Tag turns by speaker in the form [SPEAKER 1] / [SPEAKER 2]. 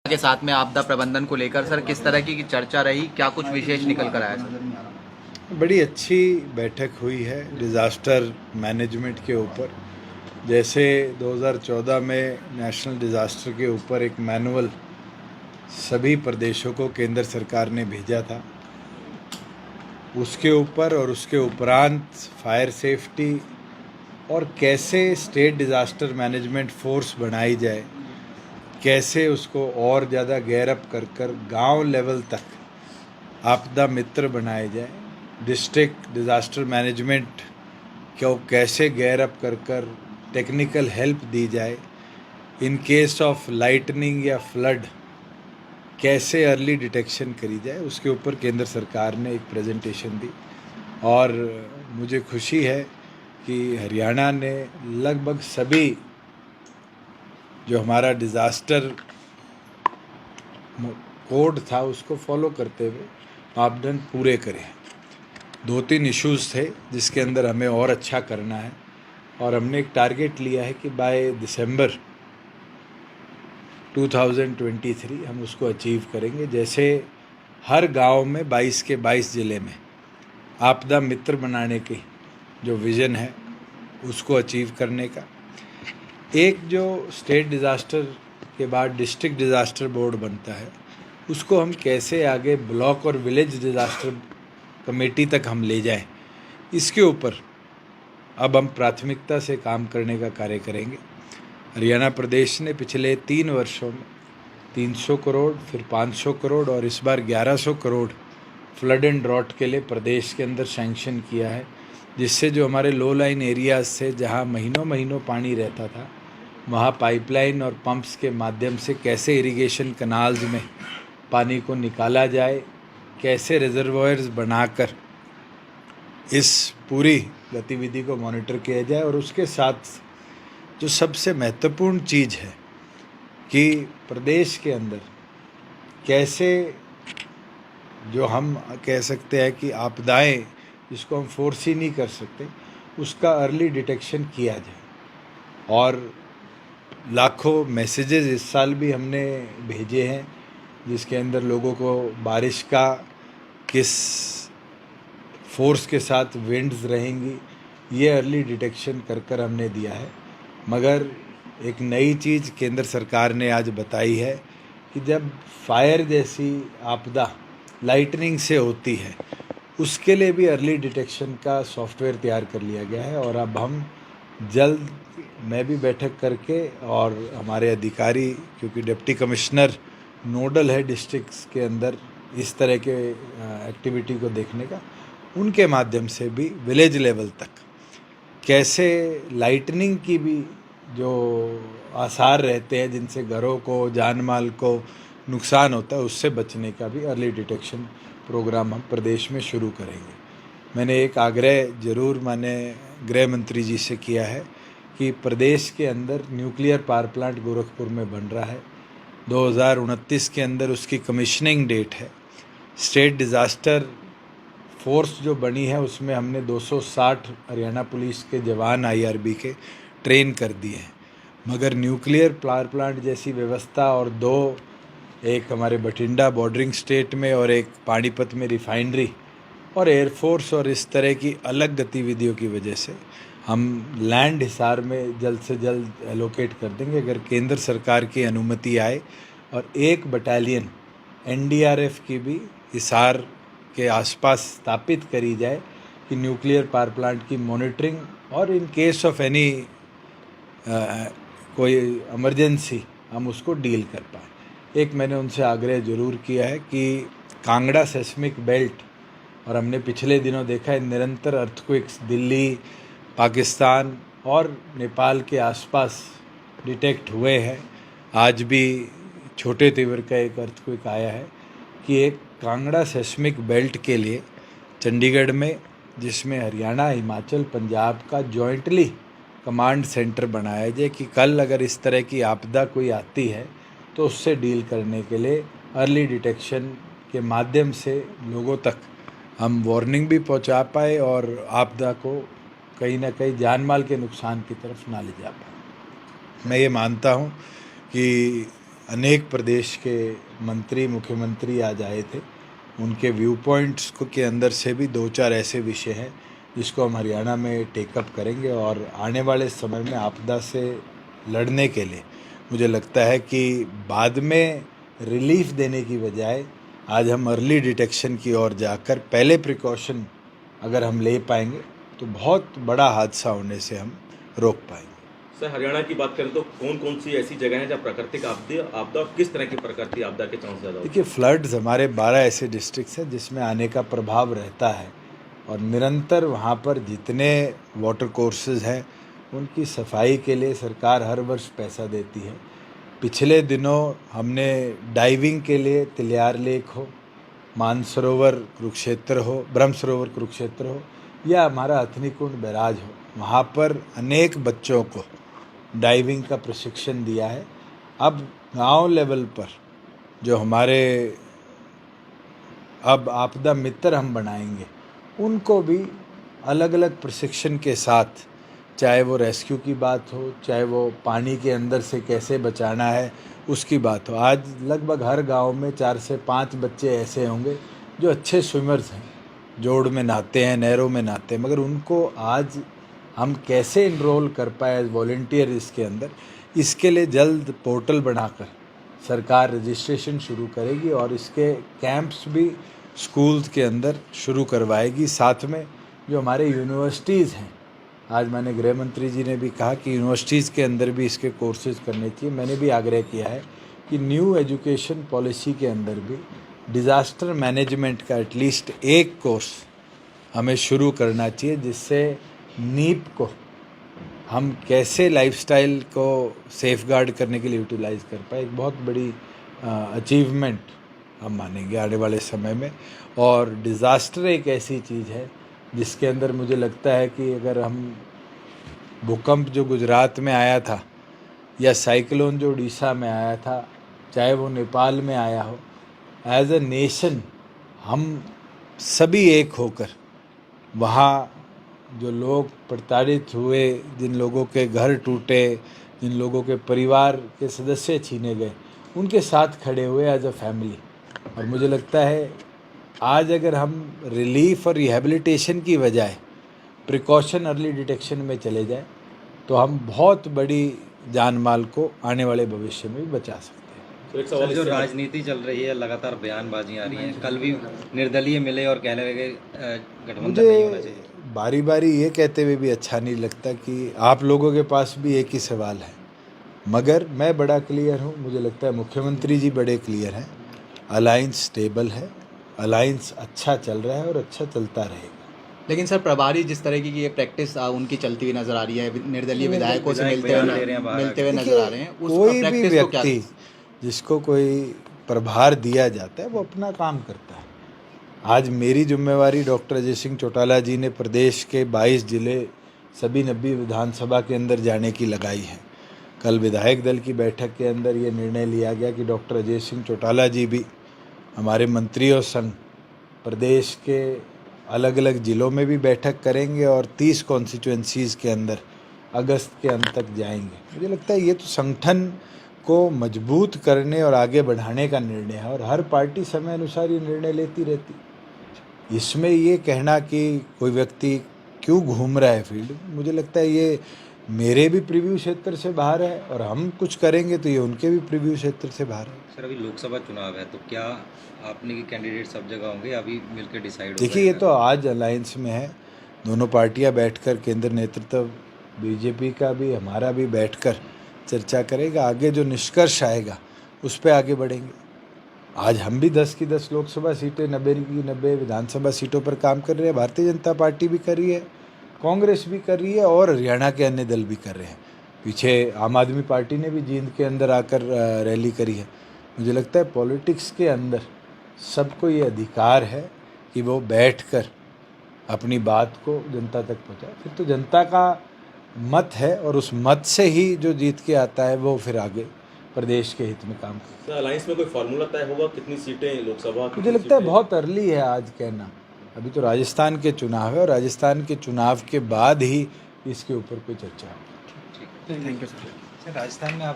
[SPEAKER 1] के साथ में आपदा प्रबंधन को लेकर सर किस तरह की चर्चा रही, क्या कुछ विशेष निकल कर आया सर?
[SPEAKER 2] बड़ी अच्छी बैठक हुई है डिज़ास्टर मैनेजमेंट के ऊपर। जैसे 2014 में नेशनल डिज़ास्टर के ऊपर एक मैनुअल सभी प्रदेशों को केंद्र सरकार ने भेजा था, उसके ऊपर और उसके उपरांत फायर सेफ्टी और कैसे स्टेट डिज़ास्टर मैनेजमेंट फोर्स बनाई जाए, कैसे उसको और ज़्यादा गैर अप कर गांव लेवल तक आपदा मित्र बनाए जाए, डिस्ट्रिक्ट डिज़ास्टर मैनेजमेंट को कैसे गैर अप कर टेक्निकल हेल्प दी जाए, इन केस ऑफ लाइटनिंग या फ्लड कैसे अर्ली डिटेक्शन करी जाए, उसके ऊपर केंद्र सरकार ने एक प्रेजेंटेशन दी। और मुझे खुशी है कि हरियाणा ने लगभग सभी जो हमारा डिज़ास्टर कोड था उसको फॉलो करते हुए मापदंड पूरे करे। 2-3 इश्यूज़ थे जिसके अंदर हमें और अच्छा करना है, और हमने एक टारगेट लिया है कि बाय दिसंबर 2023 हम उसको अचीव करेंगे। जैसे हर गांव में 22 के 22 ज़िले में आपदा मित्र बनाने की जो विज़न है उसको अचीव करने का। एक जो स्टेट डिज़ास्टर के बाद डिस्ट्रिक्ट डिज़ास्टर बोर्ड बनता है उसको हम कैसे आगे ब्लॉक और विलेज डिज़ास्टर कमेटी तक हम ले जाएं, इसके ऊपर अब हम प्राथमिकता से काम करने का कार्य करेंगे। हरियाणा प्रदेश ने पिछले 3 वर्षों में 300 करोड़, फिर 500 करोड़ और इस बार 1100 करोड़ फ्लड एंड ड्रॉट के लिए प्रदेश के अंदर सैंक्शन किया है, जिससे जो हमारे लो लाइन एरियाज़ थे जहां महीनों महीनों पानी रहता था, वहां पाइपलाइन और पंप्स के माध्यम से कैसे इरिगेशन कनाल्स में पानी को निकाला जाए, कैसे रिजर्वॉयर्स बनाकर इस पूरी गतिविधि को मॉनिटर किया जाए। और उसके साथ जो सबसे महत्वपूर्ण चीज़ है कि प्रदेश के अंदर कैसे जो हम कह सकते हैं कि आपदाएं जिसको हम फोर्स ही नहीं कर सकते, उसका अर्ली डिटेक्शन किया जाए। और लाखों मैसेजेस इस साल भी हमने भेजे हैं जिसके अंदर लोगों को बारिश का किस फोर्स के साथ विंड्स रहेंगी ये अर्ली डिटेक्शन कर हमने दिया है। मगर एक नई चीज़ केंद्र सरकार ने आज बताई है कि जब फायर जैसी आपदा लाइटनिंग से होती है उसके लिए भी अर्ली डिटेक्शन का सॉफ्टवेयर तैयार कर लिया गया है। और अब हम जल्द मैं भी बैठक करके और हमारे अधिकारी, क्योंकि डिप्टी कमिश्नर नोडल है डिस्ट्रिक्ट्स के अंदर इस तरह के एक्टिविटी को देखने का, उनके माध्यम से भी विलेज लेवल तक कैसे लाइटनिंग की भी जो आसार रहते हैं जिनसे घरों को, जान माल को नुकसान होता है, उससे बचने का भी अर्ली डिटेक्शन प्रोग्राम हम प्रदेश में शुरू करेंगे। मैंने एक आग्रह ज़रूर गृह मंत्री जी से किया है कि प्रदेश के अंदर न्यूक्लियर पावर प्लांट गोरखपुर में बन रहा है, 2029 के अंदर उसकी कमिश्निंग डेट है। स्टेट डिज़ास्टर फोर्स जो बनी है उसमें हमने 260 हरियाणा पुलिस के जवान IRB के ट्रेन कर दिए हैं। मगर न्यूक्लियर पावर प्लांट जैसी व्यवस्था और 2, एक हमारे बठिंडा बॉर्डरिंग स्टेट में और एक पानीपत में रिफाइनरी और एयरफोर्स और इस तरह की अलग गतिविधियों की वजह से हम लैंड हिसार में जल्द से जल्द एलोकेट कर देंगे अगर केंद्र सरकार की अनुमति आए। और एक बटालियन NDRF की भी हिसार के आसपास स्थापित करी जाए कि न्यूक्लियर पावर प्लांट की मॉनिटरिंग और इन केस ऑफ एनी कोई इमरजेंसी हम उसको डील कर पाएँ। एक मैंने उनसे आग्रह ज़रूर किया है कि कांगड़ा सेस्मिक बेल्ट, और हमने पिछले दिनों देखा है निरंतर अर्थक्वेक्स दिल्ली, पाकिस्तान और नेपाल के आसपास डिटेक्ट हुए हैं। आज भी छोटे तीव्र का एक अर्थक्वेक आया है कि एक कांगड़ा सेस्मिक बेल्ट के लिए चंडीगढ़ में, जिसमें हरियाणा, हिमाचल, पंजाब का जॉइंटली कमांड सेंटर बनाया जाए कि कल अगर इस तरह की आपदा कोई आती है तो उससे डील करने के लिए अर्ली डिटेक्शन के माध्यम से लोगों तक हम वार्निंग भी पहुंचा पाए और आपदा को कहीं ना कहीं जान माल के नुकसान की तरफ ना ले जा पाए। मैं ये मानता हूँ कि अनेक प्रदेश के मंत्री मुख्यमंत्री आज आए थे। उनके व्यू पॉइंट्स के अंदर से भी 2-4 ऐसे विषय हैं जिसको हम हरियाणा में टेकअप करेंगे और आने वाले समय में आपदा से लड़ने के लिए मुझे लगता है कि बाद में रिलीफ देने की बजाय आज हम अर्ली डिटेक्शन की ओर जाकर पहले प्रिकॉशन अगर हम ले पाएंगे तो बहुत बड़ा हादसा होने से हम रोक पाएंगे।
[SPEAKER 3] सर, हरियाणा की बात करें तो कौन कौन सी ऐसी जगह हैं जहाँ प्राकृतिक आपदा और किस तरह की प्राकृतिक आपदा के चांस ज़्यादा होते हैं?
[SPEAKER 2] देखिए, फ्लड्स हमारे 12 ऐसे डिस्ट्रिक्ट्स हैं जिसमें आने का प्रभाव रहता है और निरंतर वहाँ पर जितने वाटर कोर्सेज हैं उनकी सफाई के लिए सरकार हर वर्ष पैसा देती है। पिछले दिनों हमने डाइविंग के लिए तिलियार लेक हो, मानसरोवर कुरुक्षेत्र हो, ब्रह्म सरोवर कुरुक्षेत्र हो या हमारा हथनीकुंड बैराज हो, वहाँ पर अनेक बच्चों को डाइविंग का प्रशिक्षण दिया है। अब गांव लेवल पर जो हमारे अब आपदा मित्र हम बनाएंगे उनको भी अलग अलग प्रशिक्षण के साथ, चाहे वो रेस्क्यू की बात हो, चाहे वो पानी के अंदर से कैसे बचाना है उसकी बात हो। आज लगभग हर गांव में 4 से 5 बच्चे ऐसे होंगे जो अच्छे स्विमर्स हैं, जोड़ में नहाते हैं, नहरों में नहाते हैं, मगर उनको आज हम कैसे इनरोल कर पाए एज वॉलंटियर इसके अंदर, इसके लिए जल्द पोर्टल बनाकर सरकार रजिस्ट्रेशन शुरू करेगी और इसके कैंप्स भी स्कूल्स के अंदर शुरू करवाएगी। साथ में जो हमारे यूनिवर्सिटीज़ हैं, आज मैंने गृह मंत्री जी ने भी कहा कि यूनिवर्सिटीज़ के अंदर भी इसके कोर्सेज करने चाहिए। मैंने भी आग्रह किया है कि न्यू एजुकेशन पॉलिसी के अंदर भी डिज़ास्टर मैनेजमेंट का एटलीस्ट एक कोर्स हमें शुरू करना चाहिए, जिससे नीप को हम कैसे लाइफस्टाइल को सेफगार्ड करने के लिए यूटिलाइज कर पाए। एक बहुत बड़ी अचीवमेंट हम मानेंगे आने वाले समय में। और डिज़ास्टर एक ऐसी चीज़ है जिसके अंदर मुझे लगता है कि अगर हम भूकंप जो गुजरात में आया था या साइक्लोन जो उड़ीसा में आया था, चाहे वो नेपाल में आया हो, एज अ नेशन हम सभी एक होकर वहाँ जो लोग प्रताड़ित हुए, जिन लोगों के घर टूटे, जिन लोगों के परिवार के सदस्य छीने गए, उनके साथ खड़े हुए एज अ फैमिली। और मुझे लगता है आज अगर हम रिलीफ और रिहैबिलिटेशन की बजाय प्रिकॉशन अर्ली डिटेक्शन में चले जाए तो हम बहुत बड़ी जान माल को आने वाले भविष्य में भी बचा सकते हैं।
[SPEAKER 3] तो एक सवाल
[SPEAKER 4] जो
[SPEAKER 3] इससे
[SPEAKER 4] राजनीति चल रही है, लगातार बयानबाजी आ रही है, कल भी निर्दलीय मिले और कहने लगे गठबंधन नहीं होना
[SPEAKER 2] मुझे
[SPEAKER 4] चाहिए।
[SPEAKER 2] बारी बारी ये कहते हुए भी अच्छा नहीं लगता कि आप लोगों के पास भी एक ही सवाल है, मगर मैं बड़ा क्लियर हूँ। मुझे लगता है मुख्यमंत्री जी बड़े क्लियर हैं। अलायंस स्टेबल है, अलायंस अच्छा चल रहा है और अच्छा चलता रहेगा।
[SPEAKER 1] लेकिन सर, प्रभारी जिस तरह की ये प्रैक्टिस उनकी चलती हुई नजर आ रही है, निर्दलीय विधायकों से
[SPEAKER 4] विधायक बयान ले रहे हैं बाहर
[SPEAKER 1] मिलते हुए नजर आ रहे हैं, उस
[SPEAKER 2] कोई भी
[SPEAKER 1] प्रैक्टिस को क्या?
[SPEAKER 2] व्यक्ति जिसको कोई प्रभार दिया जाता है वो अपना काम करता है। आज मेरी जिम्मेवारी डॉक्टर अजय सिंह चौटाला जी ने प्रदेश के 22 जिले सभी 90 विधानसभा के अंदर जाने की लगाई है। कल विधायक दल की बैठक के अंदर ये निर्णय लिया गया कि डॉक्टर अजय सिंह चौटाला जी भी हमारे मंत्रियों संग प्रदेश के अलग अलग ज़िलों में भी बैठक करेंगे और 30 कॉन्स्टिट्यूएंसीज़ के अंदर अगस्त के अंत तक जाएंगे। मुझे लगता है ये तो संगठन को मजबूत करने और आगे बढ़ाने का निर्णय है और हर पार्टी समय अनुसार ये निर्णय लेती रहती। इसमें ये कहना कि कोई व्यक्ति क्यों घूम रहा है फील्ड, मुझे लगता है ये मेरे भी प्रीव्यू क्षेत्र से बाहर है और हम कुछ करेंगे तो ये उनके भी प्रीव्यू क्षेत्र से बाहर है।
[SPEAKER 4] सर, अभी लोकसभा चुनाव है तो क्या आपने की कैंडिडेट सब जगह होंगे, अभी मिलकर डिसाइड?
[SPEAKER 2] देखिए, ये तो आज अलायंस में है, दोनों पार्टियां बैठकर, केंद्र नेतृत्व बीजेपी का भी हमारा भी बैठकर चर्चा करेगा। आगे जो निष्कर्ष आएगा उस पर आगे बढ़ेंगे। आज हम भी 10 की 10 लोकसभा सीटें, 90 की 90 विधानसभा सीटों पर काम कर रहे हैं। भारतीय जनता पार्टी भी कर रही है, कांग्रेस भी कर रही है और हरियाणा के अन्य दल भी कर रहे हैं। पीछे आम आदमी पार्टी ने भी जींद के अंदर आकर रैली करी है। मुझे लगता है पॉलिटिक्स के अंदर सबको ये अधिकार है कि वो बैठकर अपनी बात को जनता तक पहुंचाए। फिर तो जनता का मत है और उस मत से ही जो जीत के आता है वो फिर आगे प्रदेश के हित में काम करता
[SPEAKER 3] सर, अलायंस में कोई फार्मूला तय होगा कितनी सीटें लोकसभा?
[SPEAKER 2] है। मुझे लगता है बहुत अर्ली है आज कहना। अभी तो राजस्थान के चुनाव है और राजस्थान के चुनाव के बाद ही इसके ऊपर कोई चर्चा होगी।
[SPEAKER 1] Thank you sir.
[SPEAKER 4] राजस्थान में आप